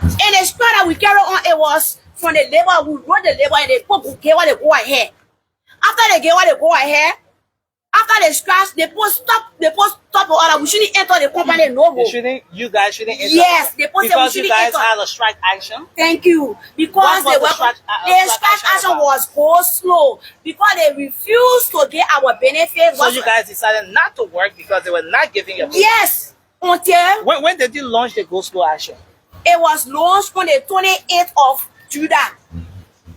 And the strike that we carry on, it was from the labor. We wrote the labor and they gave what they go ahead. After they gave what they go ahead, after the strike, they post stop order. We shouldn't enter the company no more. You guys shouldn't enter. Yes, they posted because we you shouldn't guys enter. had a strike action. Thank you. Because the strike action was go slow because they refused to get our benefits. So you guys decided not to work because they were not giving you. Yes. Until when did you launch the go slow action? It was launched on the 28th of July.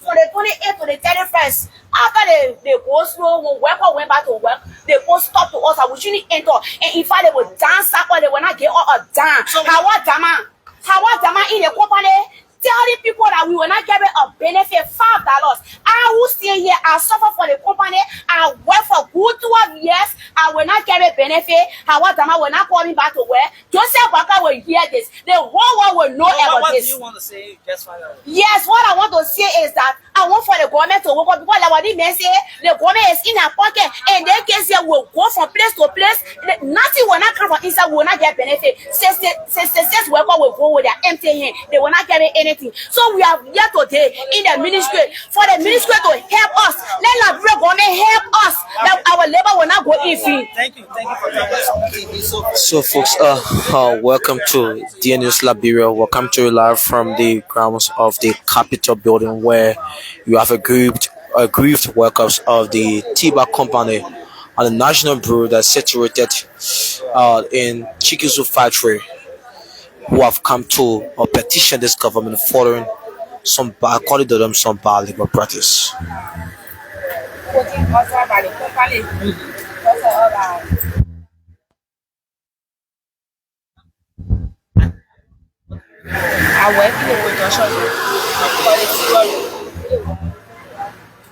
From the 28th to the 31st. After the go slow, when worker went back to work, they go stop to us. We shouldn't enter. And in fact, they would dance up or they will not get all a dance. So How dama in the company telling people that we will not get a benefit $5. I who stay here, I suffer for the company, I work for good 12 years, I will not get a benefit. How dama will not call me back to work. Joseph Walker will hear this. The whole world will know about this. What do you want to say? Just find out. Yes, what I want to say is that I want for the government to work because like what they may say, the government is in our pocket and they can say we'll go from place to place. Nothing will not come from inside, we will not get benefit. Since worker will go with their empty hand, they will not get anything. So we are here today in the ministry for the ministry to help us. Let the government help us that our labor will not go in free. Thank you for talking. So folks, welcome to the News Liberia. Welcome to you live from the grounds of the Capitol building where you have aggrieved workers of the Tiba company and the National Brewery that's situated in Chikizu factory who have come to petition this government following according to them, some bad labor practice. I work in the production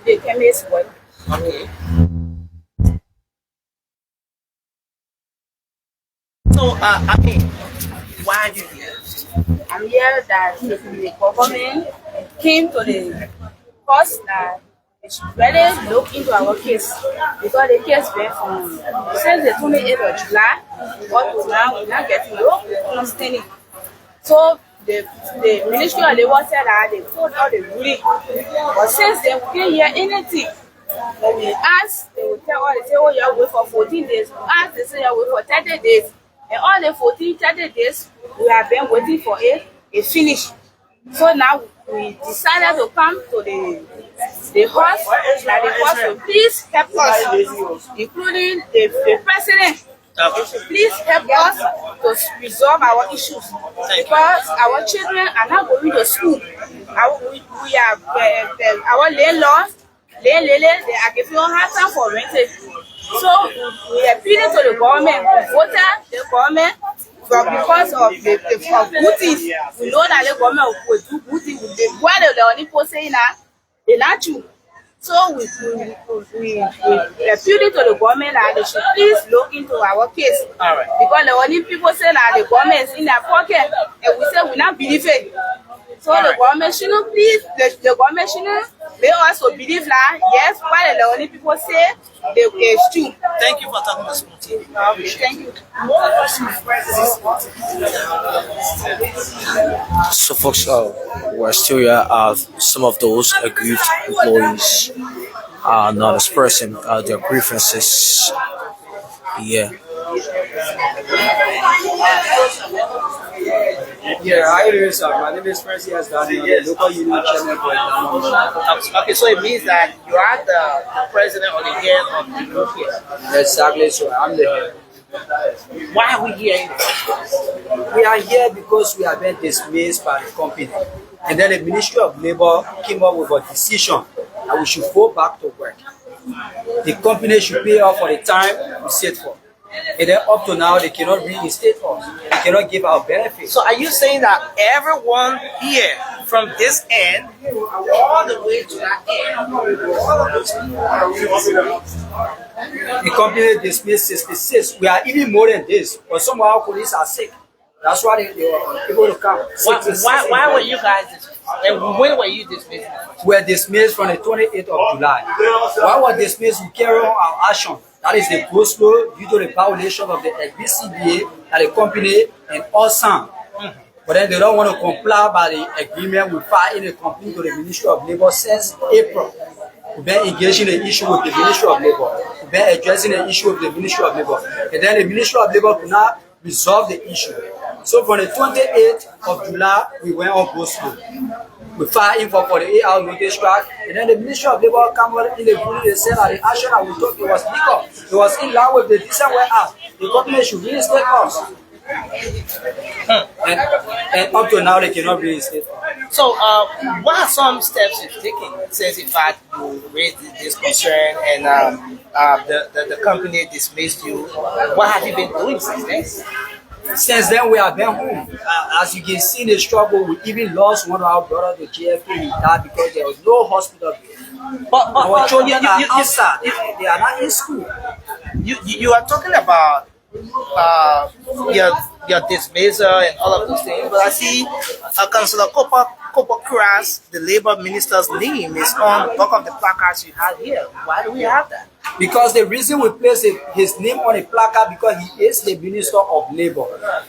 the chemist work. Okay. So, I mean, why are you here? I'm here that the government came to the cause that they should really look into our case because the case went from since the 28th of July up to now we're not getting no understanding. So the Ministry of Labor said that they put all the ruling, but since they can't hear anything, when we ask, they will tell us, they say, oh, you have to wait for 14 days. We ask, they say, you have to wait for 30 days. And all the 14, 30 days, we have been waiting for it finish. So now we decided to come to the host, that the host will please help us, including the president. They should please help us to resolve our issues because our children are not going to school. We are our landlord, they are giving us hard time for renting. So we are appealing to the government. We voted the government because of the good things. We know that the government will do good things. Why the only people saying that they not true. So we appealing to the government that they should please look into our case. All right. Because the only people say that the government is in their pocket, and we say we not believe it. So the government shouldn't please, the government shouldn't, they also believe that yes, while the only people say it's true. Thank you for talking to School TV. Okay, thank you. So folks, we're still here. Some of those aggrieved employees are not expressing their grievances. Yeah. Yeah, hi there, sir. My name is Francis Daniel, the local union chairman for Exam. Okay, so it means that you are the president or the head of the group here. Exactly, so I'm the head. Why are we here? We are here because we have been dismissed by the company. And then the Ministry of Labor came up with a decision that we should go back to work. The company should pay us for the time we set for. And then up to now, they cannot reinstate us. They cannot give our benefits. So are you saying that everyone here, from this end, all the way to that The company dismissed 66. We are even more than this. But some of our police are sick. That's why they were able to come. Why were you guys dismissed? And when were you dismissed? We were dismissed from the 28th of July. While we were dismissed, we carry on our action. That is the go slow due to the violation of the BCBA that the company and OSAM But then they don't want to comply by the agreement. We filed in a complaint to the Ministry of Labor since April. We've been engaging the issue with the Ministry of Labor. We've been addressing the issue with the Ministry of Labor. And then the Ministry of Labor could not resolve the issue. So from the 28th of July, we went on go slow. We filed in for 48-hour notice strike. And then the Ministry of Labor came out in the ruling. They said that the action that we took, it was legal. It was in line with the Decent Weah Act. The government should reinstate us. And up to now, they cannot reinstate us. So, what are some steps you've taken since, in fact, you raised this concern and the company dismissed you? What have you been doing since then? Since then, we have been home. As you can see in the struggle, we even lost one of our brothers to JFK. He died because there was no hospital. But Our children are outside. They are not in school. You are talking about your dismissal and all of those things, but I see Councillor Copper Cross, the Labour Minister's name, is on the back of the placards you have here. Why do we have that? Because the reason we place his name on a placard because he is the Minister of Labor.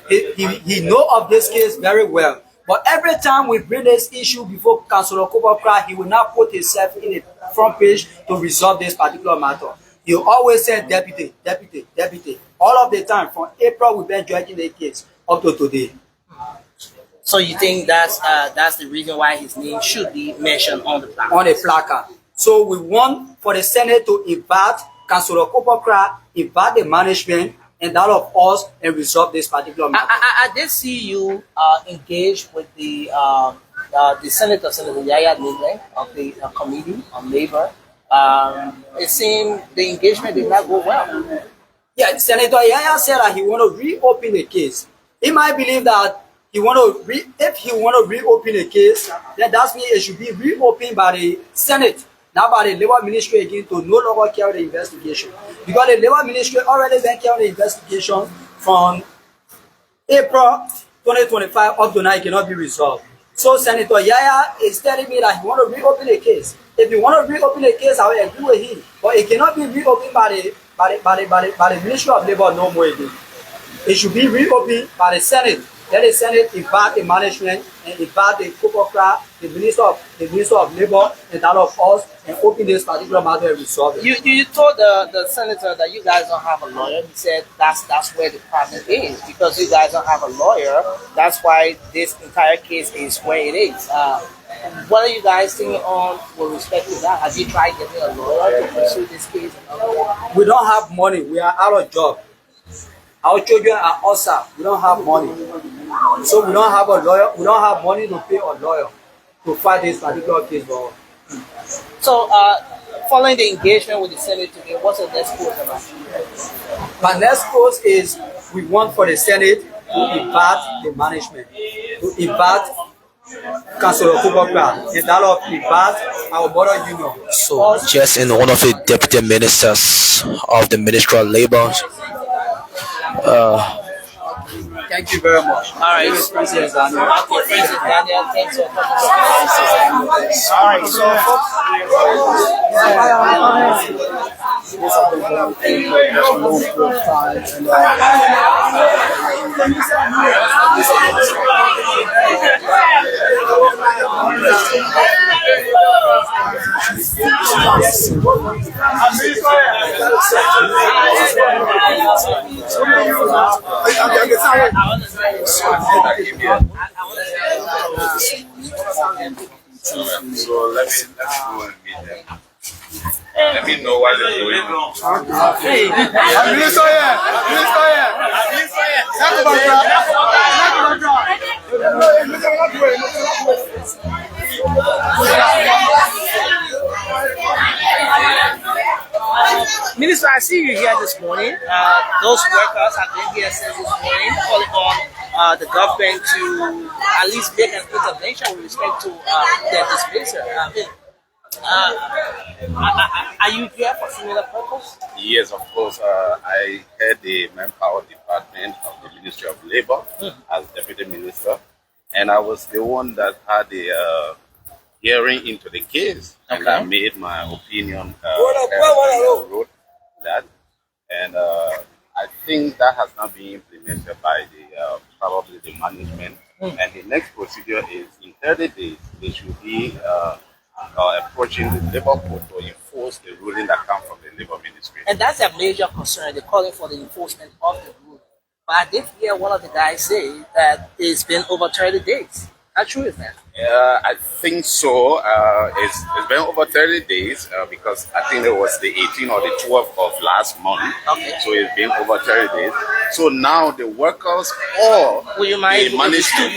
He know of this case very well. But every time we bring this issue before Councillor Copper Cross, he will not put himself in the front page to resolve this particular matter. He always said deputy, deputy, deputy. All of the time, from April, we've been judging the case up to today. So you think that's the reason why his name should be mentioned on the placard? On a placard. So we want for the Senate to invite Councillor Copper, invite the management and that of us and resolve this particular matter. I did see you engage with the Senator Yaya Nidle of the Committee on Labor. It seemed the engagement did not go well. Yeah, Senator Yaya said that he want to reopen the case. He might believe that if he want to reopen the case, then that means it should be reopened by the Senate, not by the Labor Ministry again, to no longer carry the investigation. Because the Labor Ministry already been carrying the investigation from April 2025 up to now, it cannot be resolved. So Senator Yaya is telling me that he want to reopen the case. If you want to reopen the case, I will agree with him. But it cannot be reopened by the Ministry of Labor no more again. It should be reopened by the Senate. Let the Senate invite the management and invite the Copper, the Minister of Labor and that of us and open this particular matter and resolve it. You told the senator that you guys don't have a lawyer. He said that's where the problem is, because you guys don't have a lawyer. That's why this entire case is where it is. What are you guys thinking on with respect to that? Have you tried getting a lawyer to pursue this case? We don't have money. We are out of job. Our children are outside. We don't have money. So we don't have a lawyer. We don't have money to pay a lawyer to fight this particular case. So, following the engagement with the Senate today, what's the next course about? My next course is we want for the Senate to invite the management, to invite Councillor Copper and that of invite our border union. So, just in one of the deputy ministers of the Ministry of Labor. Thank you very much. All right, President Daniel. Okay, President Daniel, thanks for coming. All right, so folks. So let me go and meet them. Let me know what they're doing. Hey, Minister, I see you here this morning. Those workers have been here since this morning, calling on the government to at least make an intervention with respect to their dismissal. Are you here for similar purpose? Yes, of course. I head the Manpower Department of the Ministry of Labor as Deputy Minister, and I was the one that had the hearing into the case, and I made my opinion. Wrote that, and I think that has not been implemented by the probably the management And the next procedure is in 30 days, they should be approaching the labor court to enforce the ruling that comes from the labor ministry. And that's a major concern. They're calling for the enforcement of the rule. But I did hear one of the guys say that it's been over 30 days. How true is that? I think so. It's been over 30 days because I think it was the 18th or the 12th of last month. Okay. So it's been over 30 days. So now the workers or Will you mind the management,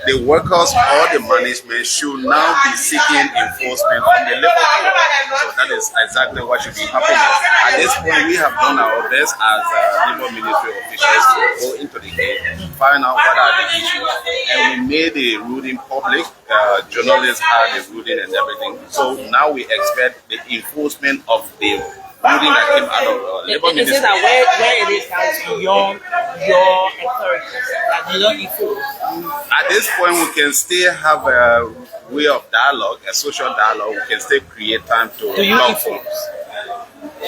the workers or the management should now be seeking enforcement on the labor code. So that is exactly what should be happening. At this point, we have done our best as labor ministry officials to go into the case, find out what are the issues, and we made the ruling public. Journalists had the ruling and everything. So now we expect the enforcement of the ruling that came out of labor Is ministry. it that where it is now is beyond your authorities that you don't enforce? At this point, we can still have a way of dialogue, a social dialogue. We can still create time to Do you talk. enforce?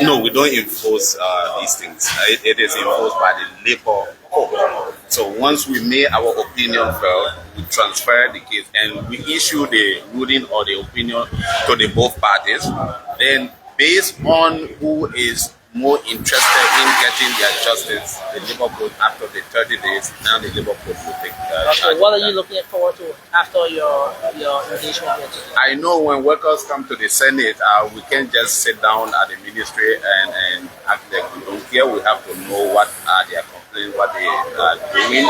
No, we don't enforce these things. It is enforced by the labor court. So once we made our opinion felt, we transfer the case and we issue the ruling or the opinion to the both parties. Then, based on who is more interested in getting their justice, the labor court after the 30 days, now the labor court will take charge. Okay, what are of you that. looking forward to after your engagement here today? I know when workers come to the Senate, we can't just sit down at the ministry and act like we don't care. We have to know what are their complaints, what they are doing,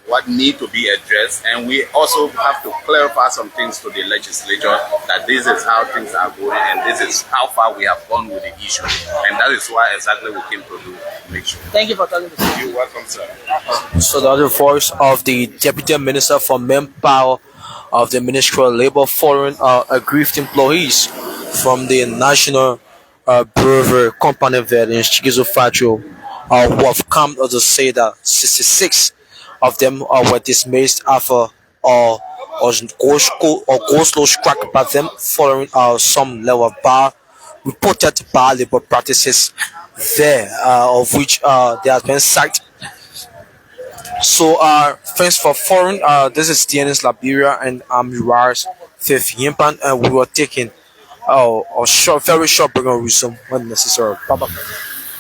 what need to be addressed, and we also have to clarify some things to the legislature that this is how things are going and this is how far we have gone with the issue, and that is why exactly we came to do make sure. Thank you for telling me. You're welcome, sir. So that was the voice of the Deputy Minister for Manpower of the Ministry of Labor following aggrieved employees from the National Brewery Company there in Chigizo Factory who have come to say that 66 of them were dismissed after go slow strike by them following some level of bar reported bar labor practices there, of which there has been cited. So, thanks for following. This is DNS Liberia, and I'm Urias Fifth Yimpan, and we were taking a short, very short break and resume when necessary. Bye bye.